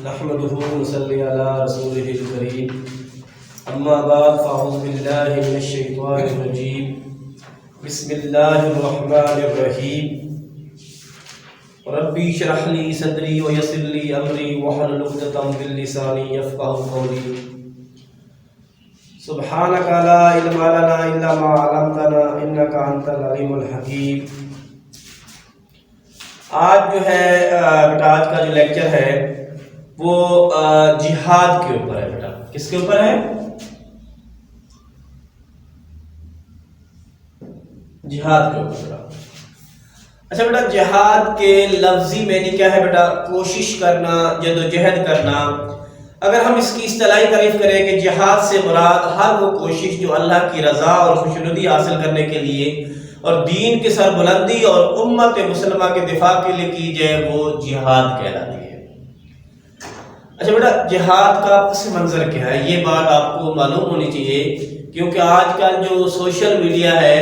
نحمده ونصلي على رسوله الكريم اما بعد فاعوذ بالله من الشيطان الرجيم بسم الله الرحمن الرحيم ربي اشرح لي صدري ويسر لي امري واحلل عقدة من لساني يفقهوا قولي سبحانك لا علم لنا الا ما علمتنا انك انت العليم الحكيم۔ آج جو ہے بیٹا آج کا جو لیکچر ہے وہ جہاد کے اوپر ہے بیٹا۔ کس کے اوپر ہے؟ جہاد کے اوپر بیٹا۔ اچھا بیٹا، جہاد کے لفظی معنی کیا ہے بیٹا؟ کوشش کرنا، جدوجہد کرنا۔ اگر ہم اس کی اصطلاحی تعریف کریں کہ جہاد سے مراد ہر وہ کوشش جو اللہ کی رضا اور خوشنودی حاصل کرنے کے لیے اور دین کی سربلندی اور امت مسلمہ کے دفاع کے لیے کی جائے وہ جہاد کہلاتی ہے۔ اچھا بیٹا، جہاد کا پس منظر کیا ہے یہ بات آپ کو معلوم ہونی چاہیے، کیونکہ آج کل جو سوشل میڈیا ہے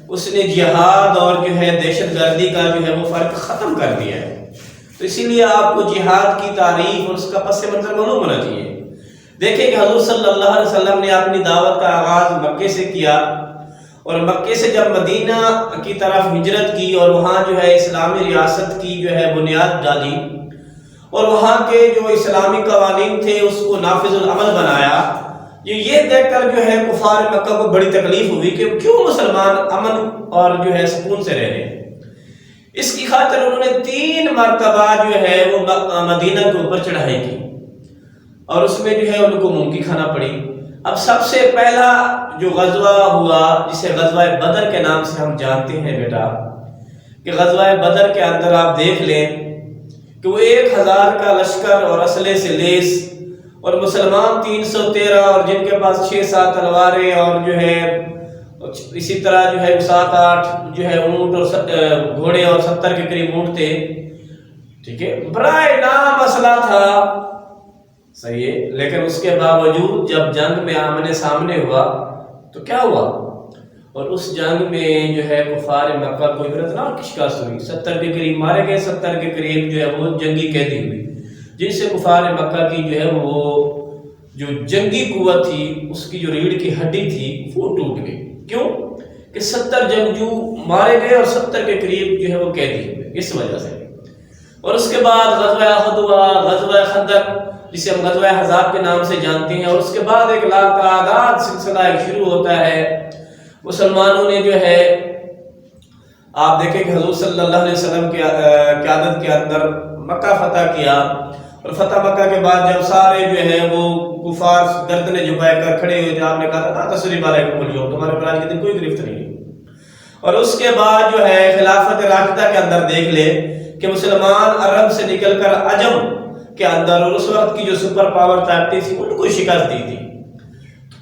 اس نے جہاد اور جو ہے دہشت گردی کا جو ہے وہ فرق ختم کر دیا ہے، تو اسی لیے آپ کو جہاد کی تعریف اور اس کا پس منظر معلوم ہونا چاہیے۔ دیکھیں کہ حضور صلی اللہ علیہ وسلم نے اپنی دعوت کا آغاز مکے سے کیا، اور مکے سے جب مدینہ کی طرف ہجرت کی اور وہاں جو ہے اسلامی ریاست کی جو ہے بنیاد ڈالی اور وہاں کے جو اسلامی قوانین تھے اس کو نافذ العمل بنایا، یہ دیکھ کر جو ہے کفار مکہ کو بڑی تکلیف ہوئی کہ کیوں مسلمان امن اور جو ہے سکون سے رہ رہے ہیں۔ اس کی خاطر انہوں نے 3 مرتبہ جو ہے وہ مدینہ کے اوپر چڑھائی کی اور اس میں جو ہے ان کو مونگی کھانا پڑی۔ اب سب سے پہلا جو غزوہ ہوا جسے غزوہ بدر کے نام سے ہم جانتے ہیں بیٹا، کہ غزوہ بدر کے اندر آپ دیکھ لیں کہ وہ 1000 کا لشکر اور اسلحے سے لیس اور مسلمان 313 اور جن کے پاس 6-7 تلواریں اور جو ہے اسی طرح جو ہے 7-8 جو ہے اونٹ اور گھوڑے اور 70 کے قریب اونٹ تھے، ٹھیک ہے، برائے نام اسلحہ تھا، صحیح ہے، لیکن اس کے باوجود جب جنگ میں آمنے سامنے ہوا تو کیا ہوا؟ اور اس جنگ میں جو ہے کفار مکہ کو عبرتناک شکست ہوئی، 70 کے قریب مارے گئے، 70 کے قریب جو ہے وہ جنگی قیدی ہوئی، جن سے کفار مکہ کی جو ہے وہ جو جنگی قوت تھی اس کی جو ریڑھ کی ہڈی تھی وہ ٹوٹ گئی۔ کیوں؟ کہ 70 جنگجو مارے گئے اور 70 کے قریب جو ہے وہ قیدی ہوئے، اس وجہ سے۔ اور اس کے بعد غزوہ احد ہوا، غزوہ خندق جسے ہم غزوہ احزاب کے نام سے جانتے ہیں، اور اس کے بعد ایک لاتعداد سلسلہ شروع ہوتا ہے۔ مسلمانوں نے جو ہے آپ دیکھیں کہ حضور صلی اللہ علیہ وسلم کی قیادت کے اندر مکہ فتح کیا، اور فتح مکہ کے بعد جب سارے جو ہے وہ کفار گردنیں جھکائے کر کھڑے ہوئے، آپ نے کہا تھا تسلیم علیکم اليوم، تمہارے پر آج کے دن کوئی گرفت نہیں ہے۔ اور اس کے بعد جو ہے خلافت راشدہ کے اندر دیکھ لے کہ مسلمان عرب سے نکل کر عجم کے اندر اور اس وقت کی جو سپر پاور طاقتیں تھی ان کو شکست دی تھی۔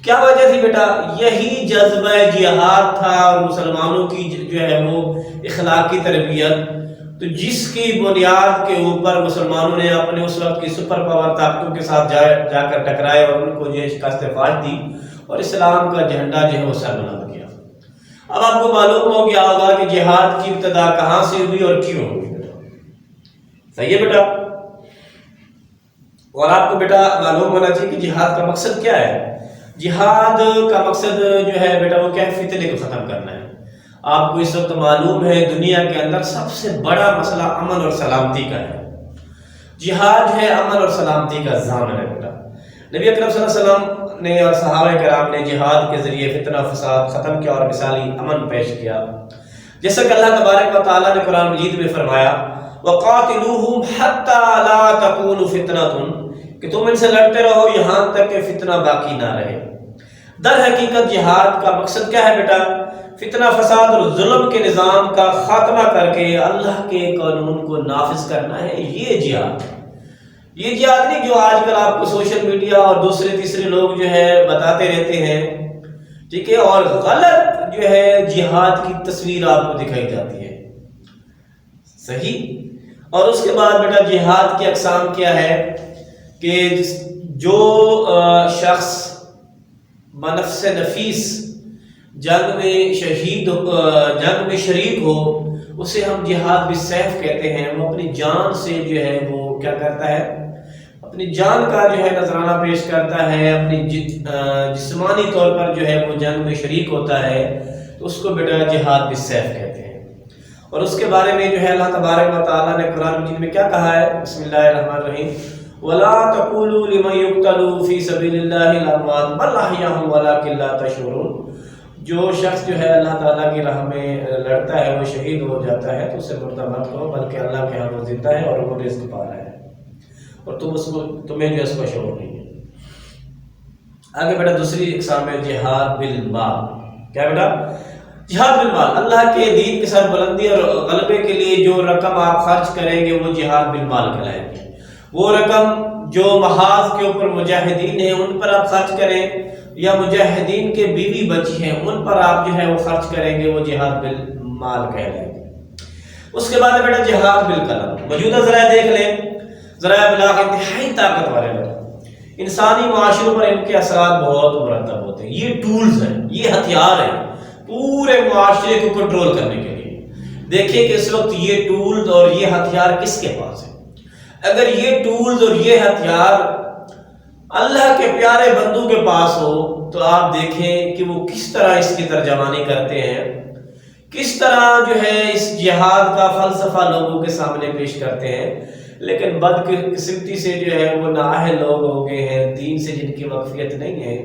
کیا وجہ تھی بیٹا؟ یہی جذبہ جہاد تھا اور مسلمانوں کی جو ہے وہ اخلاقی تربیت، تو جس کی بنیاد کے اوپر مسلمانوں نے اپنے اس وقت کی سپر پاور طاقتوں کے ساتھ جا کر ٹکرائے اور ان کو جو ہے شکست فاش دی اور اسلام کا جھنڈا جو ہے وہ سر بلند کیا۔ اب آپ کو معلوم ہو گیا ہوگا کہ جہاد کی ابتدا کہاں سے ہوئی اور کیوں ہوئی بیٹا، صحیح ہے بیٹا؟ اور آپ کو بیٹا معلوم ہونا چاہیے کہ جہاد کا مقصد کیا ہے۔ جہاد کا مقصد جو ہے بیٹا وہ کیا ہے؟ فتنے کو ختم کرنا ہے۔ آپ کو اس وقت معلوم ہے دنیا کے اندر سب سے بڑا مسئلہ امن اور سلامتی کا ہے۔ جہاد ہے امن اور سلامتی کا ضامن ہے بیٹا۔ نبی اکرم صلی اللہ علیہ وسلم نے اور صحابہ کرام نے جہاد کے ذریعے فتنہ فساد ختم کیا اور مثالی امن پیش کیا، جیسا کہ اللہ تبارک و تعالیٰ نے قرآن مجید میں فرمایا وَقَاتِلُوهُمْ حَتَّى لَا تَكُونُ فِتْنَةٌ، کہ تم ان سے لڑتے رہو یہاں تک کہ فتنہ باقی نہ رہے۔ در حقیقت جہاد کا مقصد کیا ہے بیٹا؟ فتنہ فساد اور ظلم کے نظام کا خاتمہ کر کے اللہ کے قانون کو نافذ کرنا ہے، یہ جہاد۔ یہ جہاد نہیں جو آج کل آپ کو سوشل میڈیا اور دوسرے تیسرے لوگ جو ہے بتاتے رہتے ہیں، ٹھیک ہے، اور غلط جو ہے جہاد کی تصویر آپ کو دکھائی جاتی ہے، صحیح۔ اور اس کے بعد بیٹا جہاد کی اقسام کیا ہے کہ جو شخص بنفس نفیس جنگ میں شریک ہو اسے ہم جہاد بالسیف کہتے ہیں۔ وہ اپنی جان سے جو ہے وہ کیا کرتا ہے؟ اپنی جان کا جو ہے نذرانہ پیش کرتا ہے، اپنی جسمانی طور پر جو ہے وہ جنگ میں شریک ہوتا ہے، تو اس کو بیٹا جہاد بالسیف کہتے ہیں۔ اور اس کے بارے میں جو ہے اللہ تبارک و تعالیٰ نے قرآن مجید میں کیا کہا ہے؟ بسم اللہ الرحمن الرحیم، وَلَا تَقُولُوا لِمَنْ يُقْتَلُ فِي سَبِيلِ اللَّهِ أَمْوَاتٌ بَلْ أَحْيَاءٌ وَلَٰكِن لَا تَشْعُرُونَ۔ جو شخص جو ہے اللہ تعالیٰ کی راہ میں لڑتا ہے وہ شہید ہو جاتا ہے تو اسے مردہ مت کرو، بلکہ اللہ کے ہاں وہ زندہ ہے اور وہ رزق پا رہا ہے، اور تمہیں جو ہے اس کا شعور نہیں ہے۔ آگے بیٹا دوسری اقسام ہے جہاد بالمال۔ کیا بیٹا؟ جہاد بالمال، اللہ کے دین کے ساتھ بلندی اور غلبے کے لیے جو رقم آپ خرچ کریں گے وہ جہاد بالمال کہلائے گی۔ وہ رقم جو محاذ کے اوپر مجاہدین ہیں ان پر آپ خرچ کریں، یا مجاہدین کے بیوی بچی ہیں ان پر آپ جو ہے وہ خرچ کریں گے، وہ جہاد بالمال کہلائے گی۔ اس کے بعد بیٹا جہاد بالقلم۔ موجودہ ذرائع دیکھ لیں، ذرائع ابلاغ انتہائی طاقت والے بیٹا، انسانی معاشروں پر ان کے اثرات بہت مرتب ہوتے ہیں۔ یہ ٹولز ہیں، یہ ہتھیار ہیں پورے معاشرے کو کنٹرول کرنے کے لیے۔ دیکھیں کہ اس وقت یہ ٹولز اور یہ ہتھیار کس کے پاس ہے۔ اگر یہ ٹولز اور یہ ہتھیار اللہ کے پیارے بندوں کے پاس ہو تو آپ دیکھیں کہ وہ کس طرح اس کی ترجمانی کرتے ہیں، کس طرح جو ہے اس جہاد کا فلسفہ لوگوں کے سامنے پیش کرتے ہیں۔ لیکن بدقسمتی سے جو ہے وہ نااہل لوگ ہو گئے ہیں، دین سے جن کی واقفیت نہیں ہے،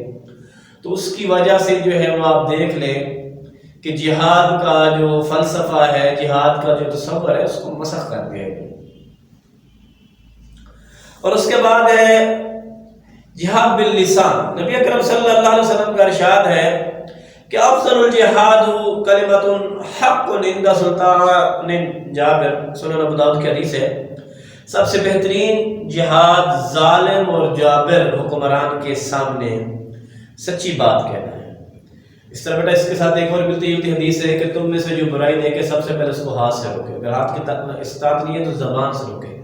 تو اس کی وجہ سے جو ہے وہ آپ دیکھ لیں کہ جہاد کا جو فلسفہ ہے، جہاد کا جو تصور ہے، اس کو مسخ کر دیا گیا۔ اور اس کے بعد ہے جہاد باللسان۔ نبی اکرم صلی اللہ علیہ وسلم کا ارشاد ہے کہ افضل الجہاد کلمۃ حق عند سلطان جابر، سنن ابو داؤد کی حدیث ہے، سب سے بہترین جہاد ظالم اور جابر حکمران کے سامنے سچی بات کہنا ہے۔ اس طرح بیٹا اس کے ساتھ ایک اور ملتی جلتی حدیث ہے کہ تم میں سے جو برائی دیکھے سب سے پہلے اس کو ہاتھ سے روکے، اگر ہاتھ کی استطاعت نہیں ہے تو زبان سے روکے،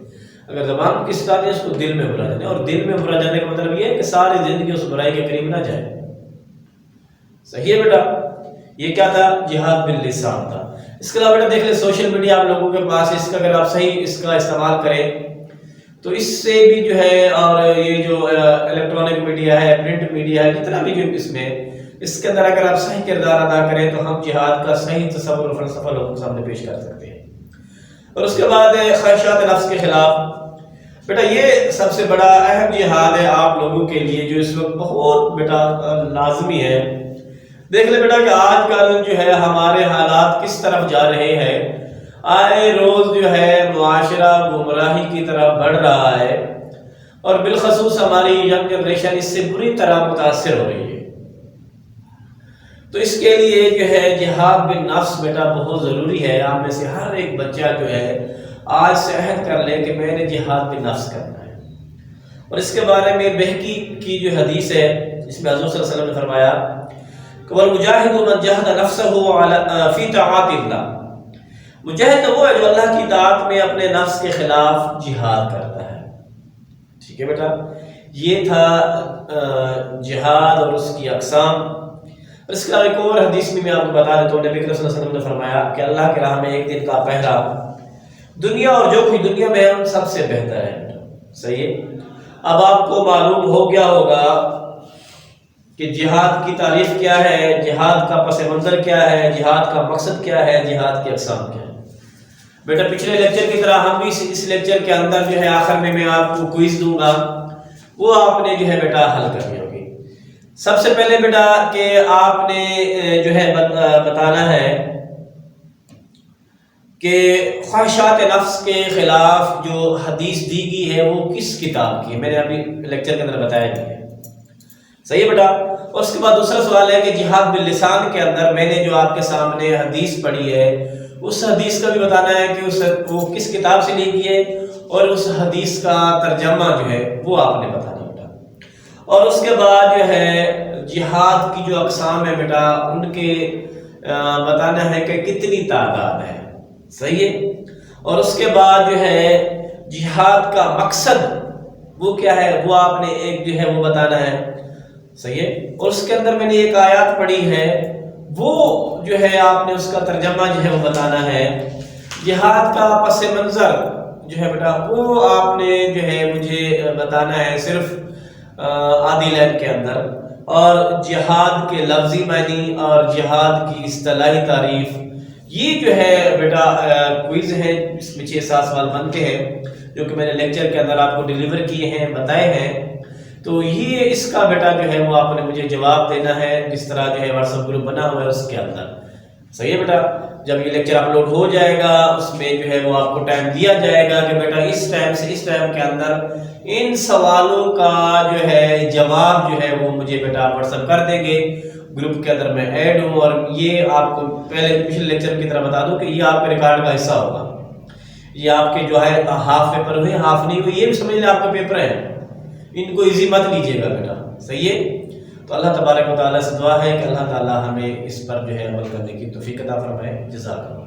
اگر زبان کی استطاعت ہے اس کو دل میں برا جانے، اور دل میں برا جانے کا مطلب یہ ہے کہ ساری زندگی اس برائی کے قریب نہ جائے۔ صحیح ہے بیٹا؟ یہ کیا تھا؟ جہاد باللسان تھا۔ اس کے علاوہ بیٹا دیکھ لیں سوشل میڈیا آپ لوگوں کے پاس، اس کا اگر آپ صحیح اس کا استعمال کریں تو اس سے بھی جو ہے، اور یہ جو الیکٹرانک میڈیا ہے، پرنٹ میڈیا ہے، جتنا بھی جو اس کے اندر اگر آپ صحیح کردار ادا کریں تو ہم جہاد کا صحیح تصور اور فلسفہ لوگوں کے سامنے پیش کر سکتے ہیں۔ اور اس کے بعد خواہشات نفس کے خلاف، بیٹا یہ سب سے بڑا اہم جہاد ہے آپ لوگوں کے لیے جو اس وقت بہت بیٹا لازمی ہے۔ دیکھ لیں بیٹا کہ آج کل جو ہے ہمارے حالات کس طرف جا رہے ہیں، آئے روز جو ہے معاشرہ گمراہی کی طرف بڑھ رہا ہے، اور بالخصوص ہماری ینگ جنریشن اس سے بری طرح متاثر ہو رہی ہے۔ تو اس کے لیے جو ہے جہاد بالنفس بیٹا بہت ضروری ہے۔ آپ میں سے ہر ایک بچہ جو ہے آج سے عہد کر لے کہ میں نے جہاد بالنفس کرنا ہے۔ اور اس کے بارے میں بہقی کی جو حدیث ہے اس میں حضور صلی اللہ علیہ وسلم نے فرمایا کہ والمجاہد من جہد نفسہ فی طاعات اللہ، مجاہد وہ ہے جو اللہ کی اطاعت میں اپنے نفس کے خلاف جہاد کرتا ہے۔ ٹھیک ہے بیٹا، یہ تھا جہاد اور اس کی اقسام۔ اس کا ایک اور حدیث میں آپ کو بتا دیتا ہوں، نبی صلی اللہ علیہ وسلم نے فرمایا کہ اللہ کی راہ میں ایک دن کا پہرا دنیا اور جو کچھ دنیا میں ہے سب سے بہتر ہے۔ صحیح ہے؟ اب آپ کو معلوم ہو گیا ہوگا کہ جہاد کی تعریف کیا ہے، جہاد کا پس منظر کیا ہے، جہاد کا مقصد کیا ہے، جہاد کی اقسام کیا ہے۔ بیٹا پچھلے لیکچر کی طرح ہم بھی اس لیکچر کے اندر جو ہے آخر میں آپ کو کوئز دوں گا، وہ آپ نے جو ہے بیٹا حل کرنی ہوگی۔ سب سے پہلے بیٹا کہ آپ نے جو ہے بتانا ہے کہ خواہشات نفس کے خلاف جو حدیث دی گئی ہے وہ کس کتاب کی ہے، میں نے ابھی لیکچر کے اندر بتایا نہیں ہے۔ صحیح ہے بیٹا؟ اور اس کے بعد دوسرا سوال ہے کہ جہاد باللسان کے اندر میں نے جو آپ کے سامنے حدیث پڑھی ہے اس حدیث کا بھی بتانا ہے کہ وہ کس کتاب سے لی گئی ہے، اور اس حدیث کا ترجمہ جو ہے وہ آپ نے بتانا ہے بیٹا۔ اور اس کے بعد جو ہے جہاد کی جو اقسام ہے بیٹا ان کے بتانا ہے کہ کتنی تعداد ہے۔ صحیح ہے؟ اور اس کے بعد جو ہے جہاد کا مقصد وہ کیا ہے وہ آپ نے ایک جو ہے وہ بتانا ہے۔ صحیح ہے؟ اور اس کے اندر میں نے ایک آیات پڑھی ہے وہ جو ہے آپ نے اس کا ترجمہ جو ہے وہ بتانا ہے۔ جہاد کا پس منظر جو ہے بیٹا وہ آپ نے جو ہے مجھے بتانا ہے صرف آدھی لائن کے اندر، اور جہاد کے لفظی معنی اور جہاد کی اصطلاحی تعریف، یہ جو ہے بیٹا کوئز ہے، اس میں 6-7 سوال بنتے ہیں جو کہ میں نے لیکچر کے اندر آپ کو ڈیلیور کیے ہیں، بتائے ہیں. تو یہ اس کا بیٹا جو ہے وہ آپ نے مجھے جواب دینا ہے، جس طرح جو ہے واٹس ایپ گروپ بنا ہوا ہے اس کے اندر. صحیح ہے بیٹا؟ جب یہ لیکچر اپلوڈ ہو جائے گا اس میں جو ہے وہ آپ کو ٹائم دیا جائے گا کہ بیٹا اس ٹائم سے اس ٹائم کے اندر ان سوالوں کا جو ہے جواب جو ہے وہ مجھے بیٹا واٹس ایپ کر دیں گے. گروپ کے اندر میں ایڈ ہوں، اور یہ آپ کو پہلے پچھلے لیکچر کی طرح بتا دوں کہ یہ آپ کے ریکارڈ کا حصہ ہوگا. یہ آپ کے جو ہے ہاف پیپر ہوئے، ہاف نہیں ہوئے، یہ بھی سمجھ لیں آپ کے پیپر ہیں، ان کو ایزی مت لیجیے گا بیٹا. صحیح ہے؟ تو اللہ تبارک و تعالیٰ سے دعا ہے کہ اللہ تعالیٰ ہمیں اس پر جو ہے عمل کرنے کی توفیق عطا فرمائے. جزاک اللہ.